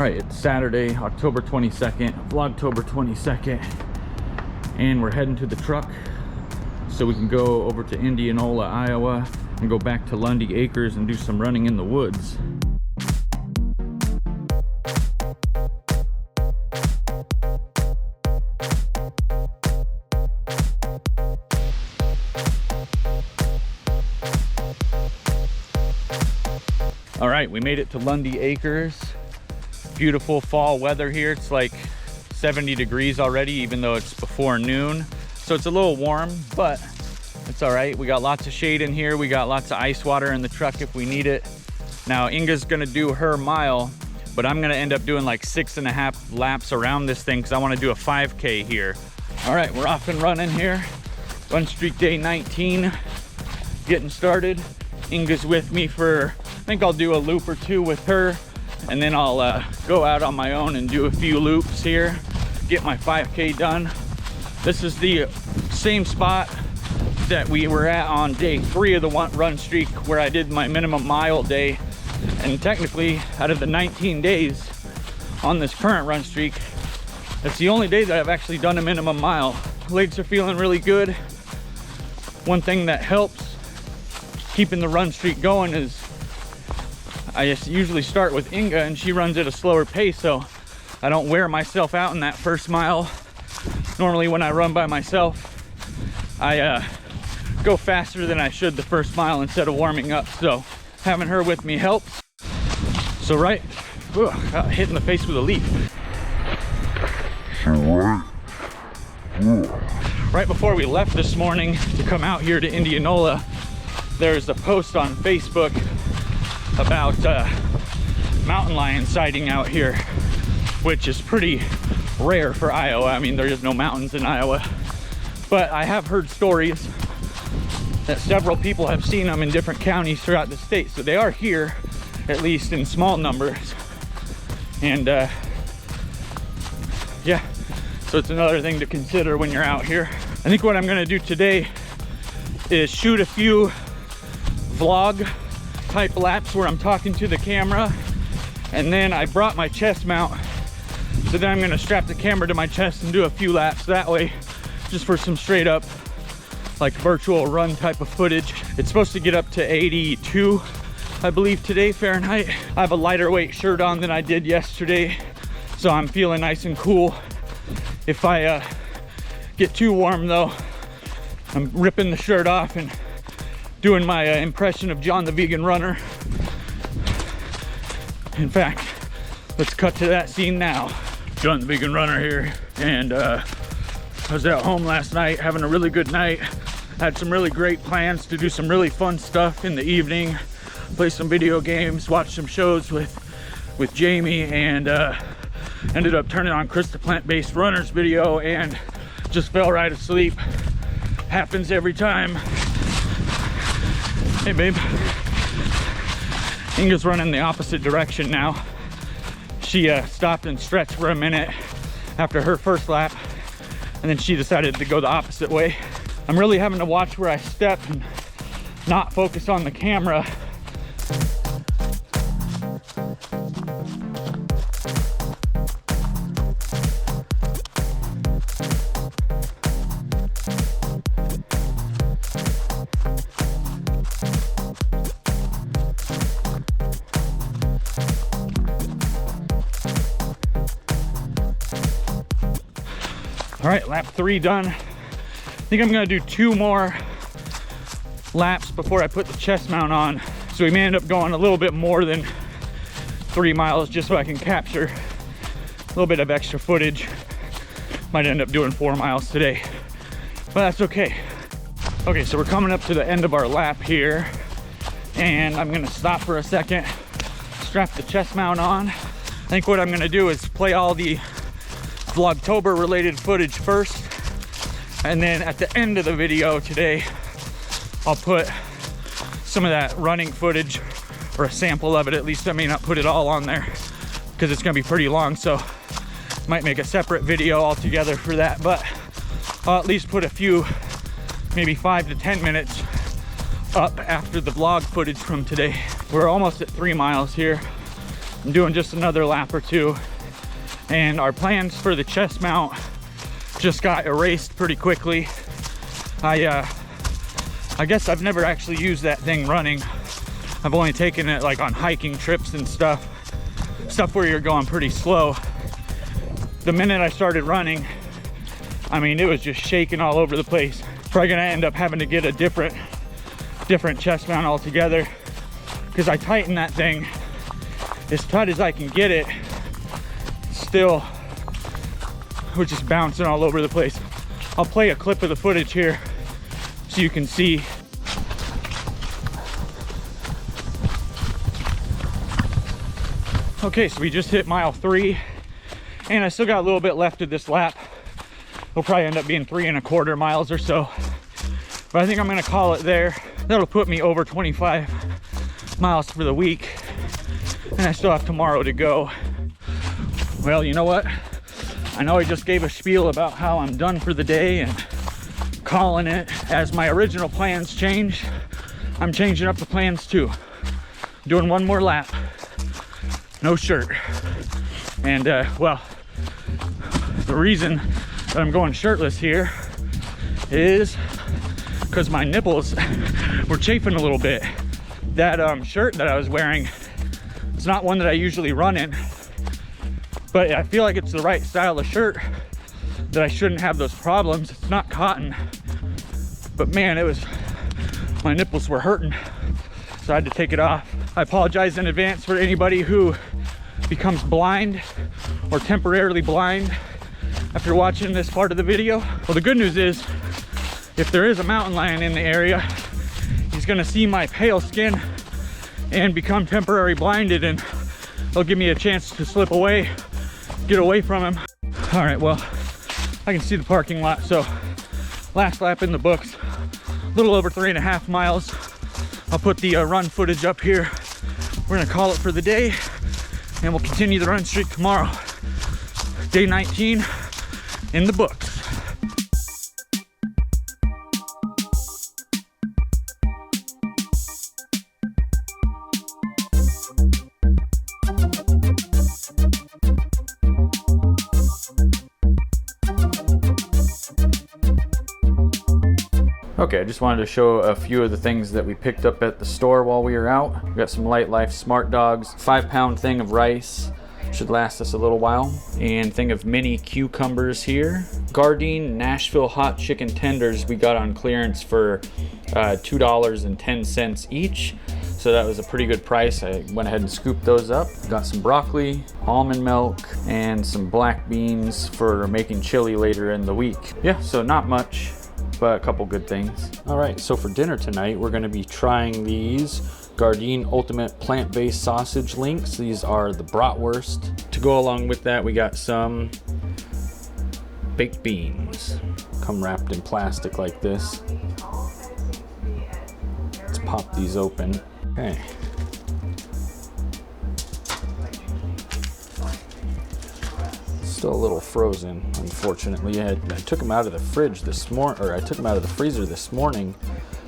All right, it's Saturday, October 22nd, Vlogtober 22nd, and we're heading to the truck so we can go over to Indianola, Iowa, and go back to Lundy Acres and do some running in the woods. All right, we made it to Lundy Acres. Beautiful fall weather here. It's like 70 degrees already, even though it's before noon. So it's a little warm, but it's all right. We got lots of shade in here. We got lots of ice water in the truck if we need it. Now Inga's gonna do her mile, but I'm gonna end up doing like 6.5 laps around this thing because I wanna do a 5K here. All right, we're off and running here. Run streak day 19, getting started. Inga's with me for, I think I'll do a loop or two with her, and then I'll go out on my own and do a few loops here, get my 5K done. This is the same spot that we were at on day 3 of the run streak, where I did my minimum mile day. And technically, out of the 19 days on this current run streak, it's the only day that I've actually done a minimum mile. Legs are feeling really good. One thing that helps keeping the run streak going is I just usually start with Inga, and she runs at a slower pace, so I don't wear myself out in that first mile. Normally when I run by myself, I go faster than I should the first mile instead of warming up, so having her with me helps. So right, got hit in the face with a leaf. Right before we left this morning to come out here to Indianola, there's a post on Facebook about mountain lion sighting out here, which is pretty rare for Iowa. I mean, there is no mountains in Iowa, but I have heard stories that several people have seen them in different counties throughout the state. So they are here, at least in small numbers. And yeah, so it's another thing to consider when you're out here. I think what I'm gonna do today is shoot a few vlog type laps where I'm talking to the camera, and then I brought my chest mount, so then I'm gonna strap the camera to my chest and do a few laps that way, just for some straight up like virtual run type of footage. It's supposed to get up to 82, I believe, today Fahrenheit. I have a lighter weight shirt on than I did yesterday, so I'm feeling nice and cool. If I get too warm though, I'm ripping the shirt off and doing my impression of John the Vegan Runner. In fact, let's cut to that scene now. John the Vegan Runner here, and I was at home last night having a really good night. Had some really great plans to do some really fun stuff in the evening, play some video games, watch some shows with Jamie, and ended up turning on Chris the Plant-Based Runners video and just fell right asleep. Happens every time. Hey babe. Inga's running the opposite direction now. She stopped and stretched for a minute after her first lap, and then she decided to go the opposite way. I'm really having to watch where I step and not focus on the camera. All right, lap 3 done. I think I'm gonna do 2 more laps before I put the chest mount on. So we may end up going a little bit more than 3 miles just so I can capture a little bit of extra footage. Might end up doing 4 miles today, but that's okay. Okay, so we're coming up to the end of our lap here, and I'm gonna stop for a second, strap the chest mount on. I think what I'm gonna do is play all the Vlogtober related footage first, and then at the end of the video today I'll put some of that running footage, or a sample of it at least. I may not put it all on there because it's gonna be pretty long, so might make a separate video altogether for that, but I'll at least put a few, maybe 5 to 10 minutes up after the vlog footage from today. We're almost at 3 miles here. I'm doing just another lap or two. And our plans for the chest mount just got erased pretty quickly. I guess I've never actually used that thing running. I've only taken it like on hiking trips and stuff where you're going pretty slow. The minute I started running, I mean, it was just shaking all over the place. Probably gonna end up having to get a different chest mount altogether, because I tightened that thing as tight as I can get it. Still, we're just bouncing all over the place. I'll play a clip of the footage here so you can see. Okay, so we just hit mile 3, and I still got a little bit left of this lap. It'll probably end up being 3¼ miles or so, but I think I'm gonna call it there. That'll put me over 25 miles for the week, and I still have tomorrow to go. Well, you know what? I know I just gave a spiel about how I'm done for the day and calling it. As my original plans change, I'm changing up the plans too. Doing one more lap, no shirt. And well, the reason that I'm going shirtless here is because my nipples were chafing a little bit. That shirt that I was wearing, it's not one that I usually run in, but I feel like it's the right style of shirt that I shouldn't have those problems. It's not cotton, but man, my nipples were hurting, so I had to take it off. I apologize in advance for anybody who becomes blind or temporarily blind after watching this part of the video. Well, the good news is, if there is a mountain lion in the area, he's gonna see my pale skin and become temporarily blinded, and they'll give me a chance to slip away, get away from him. All right, well, I can see the parking lot, so last lap in the books, a little over 3½ miles. I'll put the run footage up here. We're gonna call it for the day, and we'll continue the run streak tomorrow. Day 19 in the books. Okay, I just wanted to show a few of the things that we picked up at the store while we were out. We got some Light Life Smart Dogs, 5-pound thing of rice, should last us a little while, and thing of mini cucumbers here. Gardein Nashville hot chicken tenders we got on clearance for $2.10 each, so that was a pretty good price. I went ahead and scooped those up. Got some broccoli, almond milk, and some black beans for making chili later in the week. Yeah, so not much, but a couple good things. All right, so for dinner tonight, we're gonna be trying these Gardein Ultimate Plant-Based Sausage Links. These are the Bratwurst. To go along with that, we got some baked beans. Come wrapped in plastic like this. Let's pop these open. Okay. Still a little frozen, unfortunately. I took them out of the fridge this morning, or I took them out of the freezer this morning,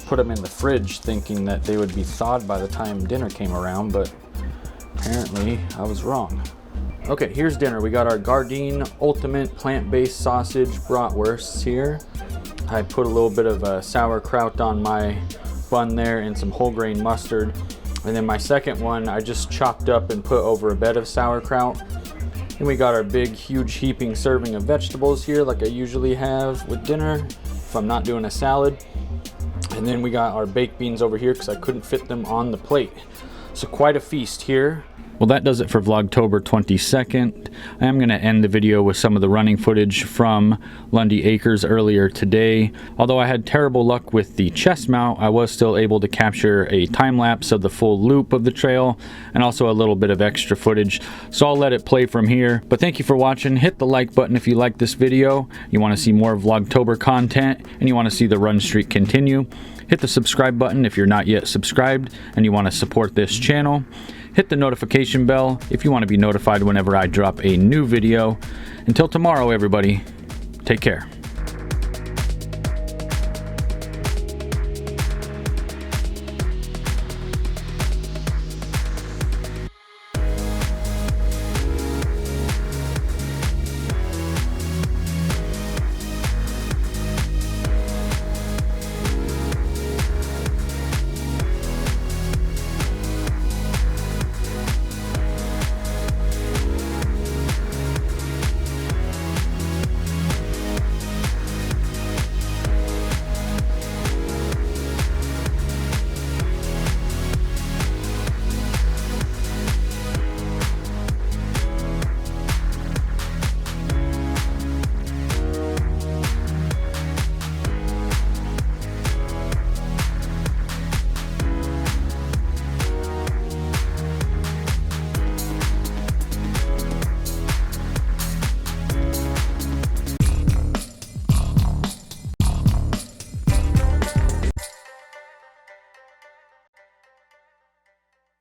put them in the fridge thinking that they would be thawed by the time dinner came around, but apparently I was wrong. Okay, here's dinner. We got our Gardein Ultimate Plant-Based Sausage Bratwursts here. I put a little bit of sauerkraut on my bun there and some whole grain mustard. And then my second one, I just chopped up and put over a bed of sauerkraut. And we got our big, huge heaping serving of vegetables here like I usually have with dinner if I'm not doing a salad. And then we got our baked beans over here because I couldn't fit them on the plate. So quite a feast here. Well, that does it for Vlogtober 22nd. I am going to end the video with some of the running footage from Lundy Acres earlier today. Although I had terrible luck with the chest mount, I was still able to capture a time lapse of the full loop of the trail and also a little bit of extra footage. So I'll let it play from here. But thank you for watching. Hit the like button if you like this video. You want to see more Vlogtober content and you want to see the run streak continue. Hit the subscribe button if you're not yet subscribed and you want to support this channel. Hit the notification bell if you want to be notified whenever I drop a new video. Until tomorrow, everybody, take care.